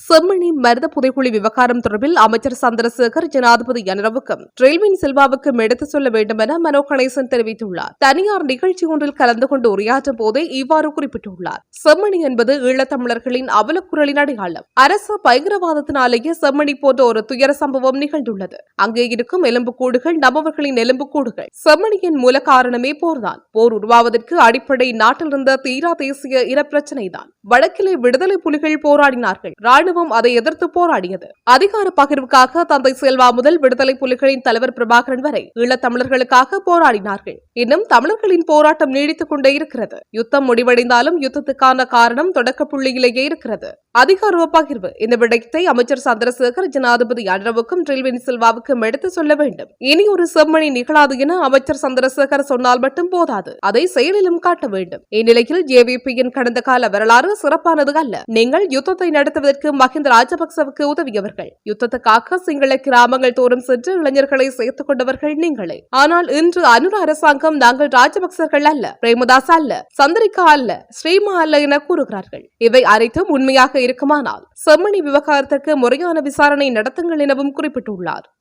செம்மணி மருத புதைக்குழி விவகாரம் தொடர்பில் அமைச்சர் சந்திரசேகர் ஜனாதிபதி ரணரவுக்கும் ட்ரெல்வின் சில்வாவுக்கும் எடுத்துச் சொல்ல வேண்டும் என மனோ கணேசன் தெரிவித்துள்ளார். தனியார் நிகழ்ச்சி ஒன்றில் கலந்து கொண்டு உரையாற்றும் போதே இவ்வாறு குறிப்பிட்டுள்ளார். செம்மணி என்பது ஈழத்தமிழர்களின் அவலக்குரலின் அடையாளம். அரசு பயங்கரவாதத்தினாலேயே செம்மணி போன்ற ஒரு துயர சம்பவம் நிகழ்ந்துள்ளது. அங்கே இருக்கும் எலும்புக்கூடுகள் நம்மவர்களின் எலும்புக்கூடுகள். செம்மணியின் மூல காரணமே போர்தான். போர் உருவாவதற்கு அடிப்படை நாட்டில் இருந்த தீரா தேசிய இனப்பிரச்சினைதான். வடக்கிலே விடுதலை புலிகள் போராடினார்கள். ராணுவம் அதை எதிர்த்து போராடியது. அதிகார பகிர்வுக்காக தந்தை செல்வா முதல் விடுதலை புலிகளின் தலைவர் பிரபாகரன் வரை ஈழத்தமிழர்களுக்காக போராடினார்கள். இன்னும் தமிழர்களின் போராட்டம் நீடித்துக் கொண்டே இருக்கிறது. யுத்தம் முடிவடைந்தாலும் யுத்தத்துக்கான காரணம் தொடக்க புள்ளியிலேயே இருக்கிறது. அதிகார பகிர்வு. இந்த விடயத்தை அமைச்சர் சந்திரசேகர் ஜனாதிபதி ரணரவுக்கும் ட்ரெல்வின் சில்வாவுக்கும் எடுத்து சொல்ல வேண்டும். இனி ஒரு செம்மணி நிகழாது என அமைச்சர் சந்திரசேகர் சொன்னால் மட்டும் போதாது, அதை செயலிலும் காட்ட வேண்டும். இந்நிலையில் ஜேவிபியின் கடந்த கால வரலாறு சிறப்பானது அல்ல. நீங்கள் யுத்தத்தை நடத்துவதற்கு மஹிந்த ராஜபக்சவுக்கு உதவியவர்கள். யுத்தத்துக்காக சிங்கள கிராமங்கள் தோறும் சென்று இளைஞர்களை சேர்த்துக் கொண்டவர்கள் நீங்களே. ஆனால் இன்று அனுர அரசாங்கம் நாங்கள் ராஜபக்சர்கள் அல்ல, பிரேமதாஸ் அல்ல, சந்திரிகா அல்ல, ஸ்ரீமா அல்ல என கூறுகிறார்கள். இவை அனைத்தும் உண்மையாக இருக்குமானால் செம்மணி விவகாரத்திற்கு முறையான விசாரணை நடத்துங்கள் எனவும் குறிப்பிட்டுள்ளார்.